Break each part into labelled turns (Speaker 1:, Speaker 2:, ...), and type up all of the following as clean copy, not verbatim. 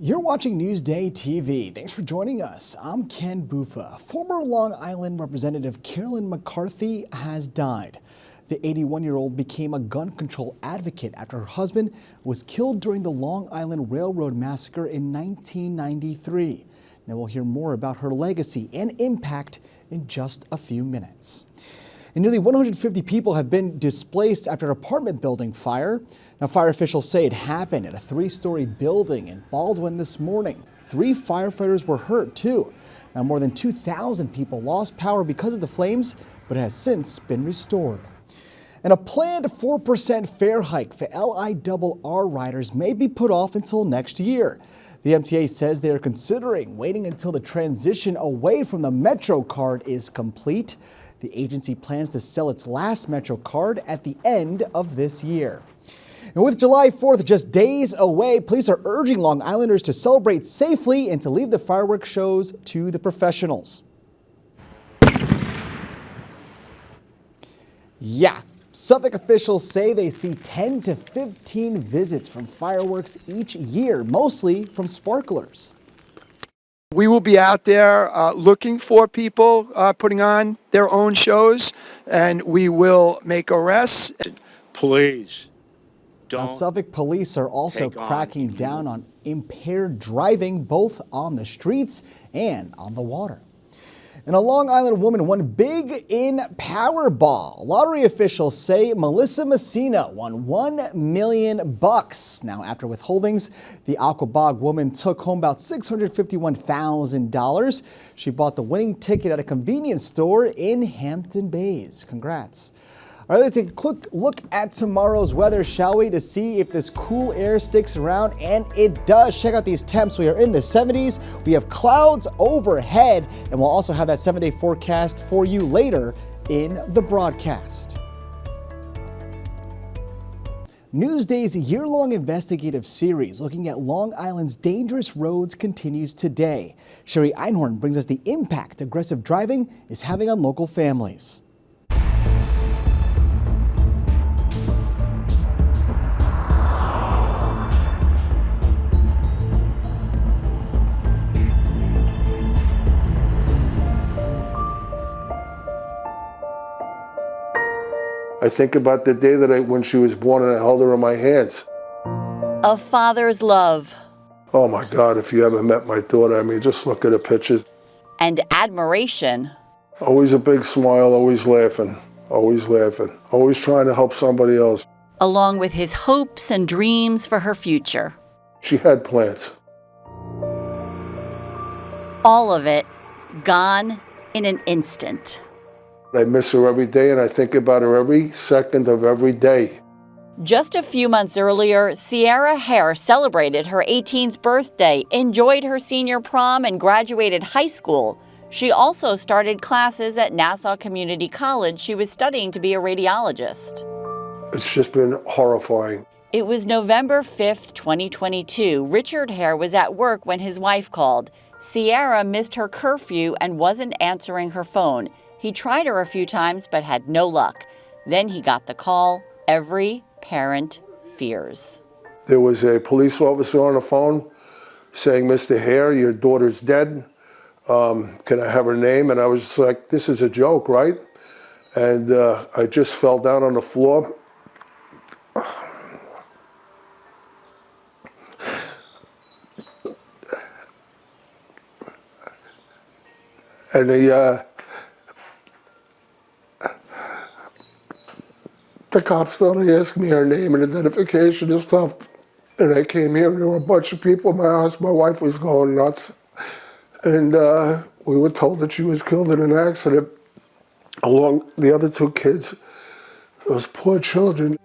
Speaker 1: You're watching Newsday TV. Thanks for joining us. I'm Ken Bufa. Former Long Island Representative Carolyn McCarthy has died. The 81-year-old became a gun control advocate after her husband was killed during the Long Island Railroad Massacre in 1993. Now we'll hear more about her legacy and impact in just a few minutes. And nearly 150 people have been displaced after an apartment building fire. Now, fire officials say it happened at a 3-story building in Baldwin this morning. 3 firefighters were hurt, too. Now, more than 2,000 people lost power because of the flames, but it has since been restored. And a planned 4% fare hike for LIRR riders may be put off until next year. The MTA says they are considering waiting until the transition away from the Metro card is complete. The agency plans to sell its last Metro card at the end of this year. And with July 4th just days away, police are urging Long Islanders to celebrate safely and to leave the fireworks shows to the professionals. Yeah, Suffolk officials say they see 10 to 15 visits from fireworks each year, mostly from sparklers.
Speaker 2: We will be out there looking for people putting on their own shows, and we will make arrests.
Speaker 3: Please don't.
Speaker 1: Now, Suffolk police are also cracking down on impaired driving, both on the streets and on the water. And a Long Island woman won big in Powerball. Lottery officials say Melissa Messina won $1 million. Now, after withholdings, the Aquabog woman took home about $651,000. She bought the winning ticket at a convenience store in Hampton Bays. Congrats. All right, let's take a quick look at tomorrow's weather, shall we, to see if this cool air sticks around, and it does. Check out these temps. We are in the 70s. We have clouds overhead, and we'll also have that 7-day forecast for you later in the broadcast. Newsday's year-long investigative series looking at Long Island's dangerous roads continues today. Sherry Einhorn brings us the impact aggressive driving is having on local families.
Speaker 4: I think about the day when she was born and I held her in my hands.
Speaker 5: A father's love.
Speaker 4: Oh my God, if you ever met my daughter, I mean, just look at the pictures.
Speaker 5: And admiration.
Speaker 4: Always a big smile, always laughing, always trying to help somebody else.
Speaker 5: Along with his hopes and dreams for her future.
Speaker 4: She had plans.
Speaker 5: All of it gone in an instant.
Speaker 4: I miss her every day, and I think about her every second of every day.
Speaker 5: Just a few months earlier, Sierra Hare celebrated her 18th birthday, enjoyed her senior prom, and graduated high school. She also started classes at Nassau Community College. She was studying to be a radiologist.
Speaker 4: It's just been horrifying.
Speaker 5: It was November 5th, 2022. Richard Hare was at work when his wife called. Sierra missed her curfew and wasn't answering her phone. He tried her a few times but had no luck. Then he got the call every parent fears.
Speaker 4: There was a police officer on the phone saying, "Mr. Hare, your daughter's dead. Can I have her name?" And I was just like, this is a joke, right? And I just fell down on the floor. And the cops started asking me her name and identification and stuff. And I came here and there were a bunch of people in my house. My wife was going nuts. And we were told that she was killed in an accident along the other 2 kids, those poor children.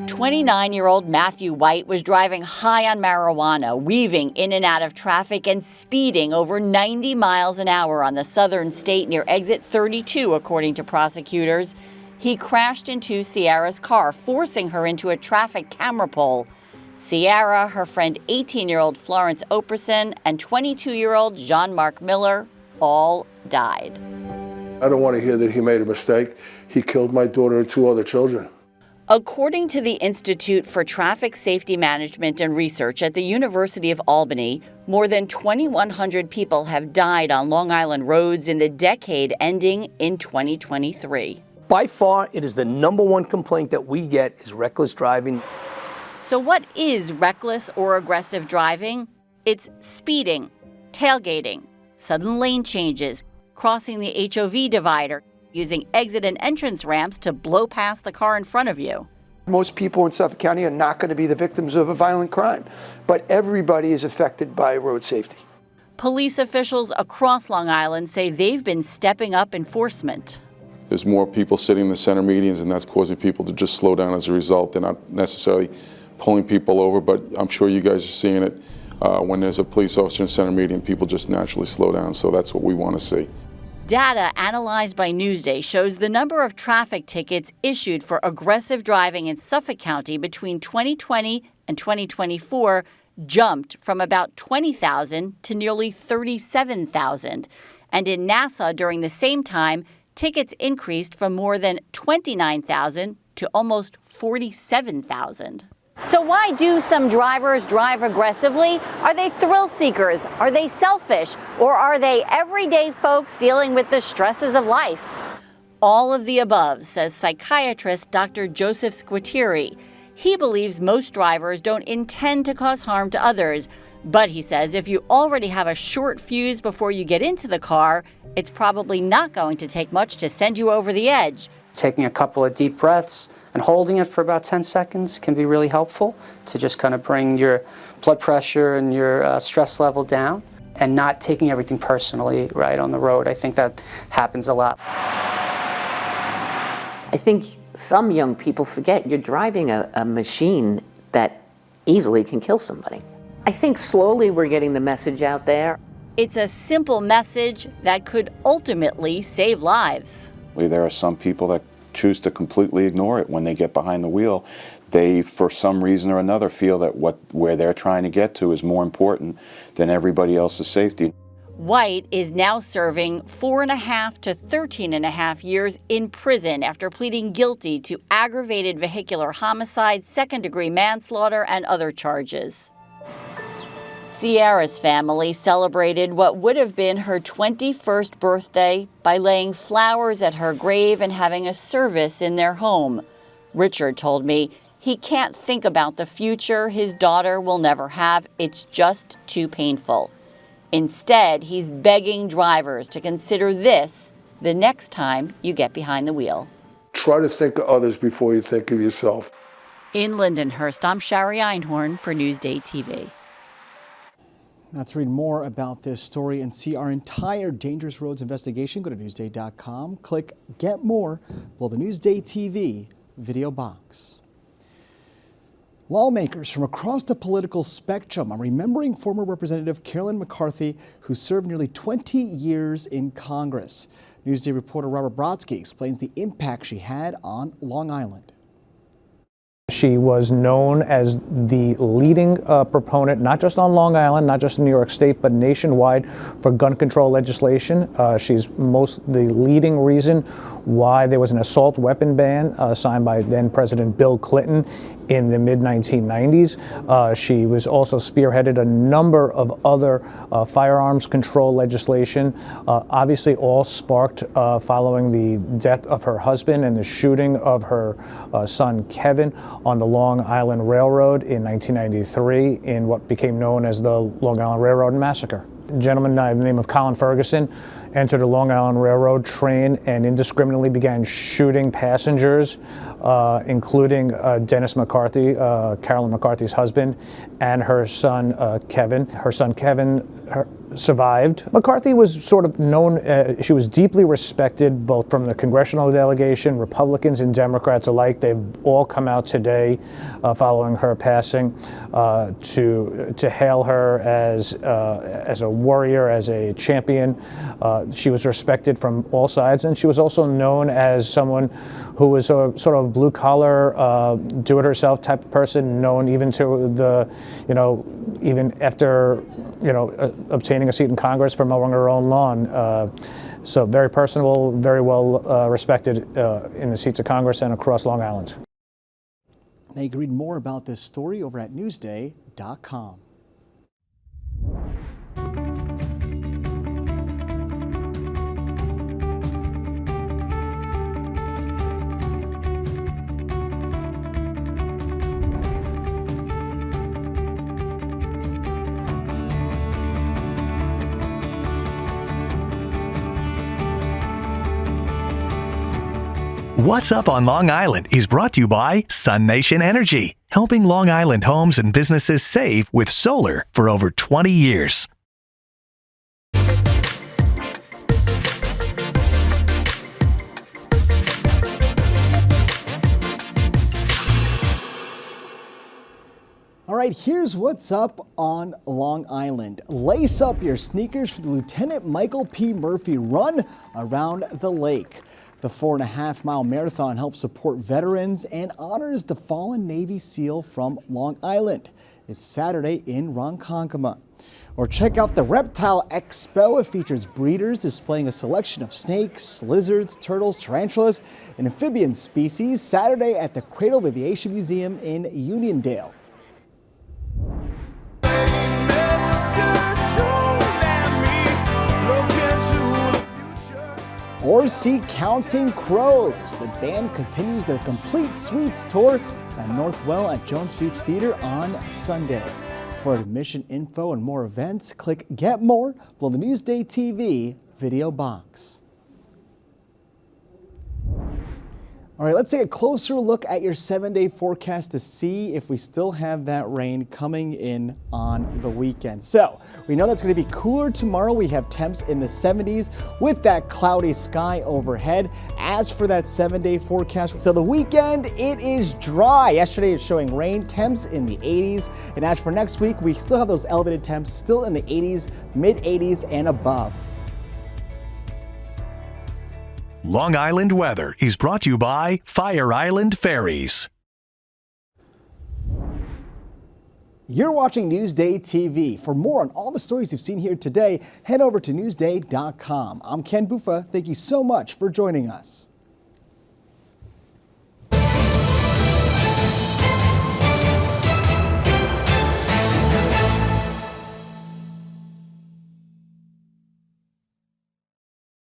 Speaker 5: 29-year-old Matthew White was driving high on marijuana, weaving in and out of traffic and speeding over 90 miles an hour on the southern state near exit 32, according to prosecutors. He crashed into Sierra's car, forcing her into a traffic camera pole. Sierra, her friend 18-year-old Florence Operson, and 22-year-old Jean-Marc Miller all died.
Speaker 4: I don't want to hear that he made a mistake. He killed my daughter and 2 other children.
Speaker 5: According to the Institute for Traffic Safety Management and Research at the University of Albany, more than 2,100 people have died on Long Island roads in the decade ending in 2023.
Speaker 6: By far, it is the #1 complaint that we get is reckless driving.
Speaker 5: So what is reckless or aggressive driving? It's speeding, tailgating, sudden lane changes, crossing the HOV divider, using exit and entrance ramps to blow past the car in front of you.
Speaker 2: Most people in Suffolk County are not going to be the victims of a violent crime, but everybody is affected by road safety.
Speaker 5: Police officials across Long Island say they've been stepping up enforcement.
Speaker 7: There's more people sitting in the center medians, and that's causing people to just slow down as a result. They're not necessarily pulling people over, but I'm sure you guys are seeing it. When there's a police officer in center median, people just naturally slow down, so that's what we want to see.
Speaker 5: Data analyzed by Newsday shows the number of traffic tickets issued for aggressive driving in Suffolk County between 2020 and 2024 jumped from about 20,000 to nearly 37,000. And in Nassau during the same time, tickets increased from more than 29,000 to almost 47,000. So why do some drivers drive aggressively? Are they thrill seekers? Are they selfish? Or are they everyday folks dealing with the stresses of life? All of the above, says psychiatrist Dr. Joseph Squitieri. He believes most drivers don't intend to cause harm to others. But he says if you already have a short fuse before you get into the car, it's probably not going to take much to send you over the edge.
Speaker 8: Taking a couple of deep breaths and holding it for about 10 seconds can be really helpful to just kind of bring your blood pressure and your stress level down, and not taking everything personally right on the road. I think that happens a lot.
Speaker 9: I think some young people forget you're driving a machine that easily can kill somebody. I think slowly we're getting the message out there.
Speaker 5: It's a simple message that could ultimately save lives.
Speaker 10: There are some people that choose to completely ignore it when they get behind the wheel. They, for some reason or another, feel that where they're trying to get to is more important than everybody else's safety.
Speaker 5: White is now serving 4.5 to 13.5 years in prison after pleading guilty to aggravated vehicular homicide, second-degree manslaughter, and other charges. Sierra's family celebrated what would have been her 21st birthday by laying flowers at her grave and having a service in their home. Richard told me he can't think about the future his daughter will never have. It's just too painful. Instead, he's begging drivers to consider this the next time you get behind the wheel.
Speaker 4: Try to think of others before you think of yourself.
Speaker 5: In Lindenhurst, I'm Shari Einhorn for Newsday TV.
Speaker 1: Now, to read more about this story and see our entire Dangerous Roads investigation, go to Newsday.com, click Get More below the Newsday TV video box. Lawmakers from across the political spectrum are remembering former Representative Carolyn McCarthy, who served nearly 20 years in Congress. Newsday reporter Robert Brodsky explains the impact she had on Long Island.
Speaker 11: She was known as the leading proponent, not just on Long Island, not just in New York State, but nationwide for gun control legislation. She's the leading reason why there was an assault weapon ban signed by then President Bill Clinton in the mid-1990s. She was also spearheaded a number of other firearms control legislation, obviously all sparked following the death of her husband and the shooting of her son Kevin on the Long Island Railroad in 1993 in what became known as the Long Island Railroad Massacre. A gentleman by the name of Colin Ferguson entered a Long Island Railroad train and indiscriminately began shooting passengers, including Dennis McCarthy, Carolyn McCarthy's husband, and her son Kevin. Her son Kevin survived. McCarthy was sort of known, she was deeply respected both from the congressional delegation, Republicans and Democrats alike. They've all come out today following her passing to hail her as a warrior, as a champion. She was respected from all sides, and she was also known as someone who was a sort of blue-collar, do-it-herself type of person, known even to the, even after, obtaining a seat in Congress for mowing her own lawn. So very personable, very well respected in the seats of Congress and across Long Island.
Speaker 1: Now you can read more about this story over at Newsday.com.
Speaker 12: What's Up on Long Island is brought to you by Sun Nation Energy, helping Long Island homes and businesses save with solar for over 20 years.
Speaker 1: All right, here's what's up on Long Island. Lace up your sneakers for the Lieutenant Michael P. Murphy Run around the lake. The 4.5-mile marathon helps support veterans and honors the fallen Navy SEAL from Long Island. It's Saturday in Ronkonkoma. Or check out the Reptile Expo. It features breeders displaying a selection of snakes, lizards, turtles, tarantulas, and amphibian species Saturday at the Cradle Aviation Museum in Uniondale. Or see Counting Crows. The band continues their Complete Suites tour at Northwell at Jones Beach Theater on Sunday. For admission info and more events, click Get More below the Newsday TV video box. All right, let's take a closer look at your 7-day forecast to see if we still have that rain coming in on the weekend. So we know that's going to be cooler tomorrow. We have temps in the 70s with that cloudy sky overhead. As for that 7-day forecast, so the weekend, it is dry. Yesterday is showing rain, temps in the 80s. And as for next week, we still have those elevated temps still in the 80s, mid 80s and above.
Speaker 12: Long Island weather is brought to you by Fire Island Ferries.
Speaker 1: You're watching Newsday TV. For more on all the stories you've seen here today, head over to Newsday.com. I'm Ken Buffa. Thank you so much for joining us.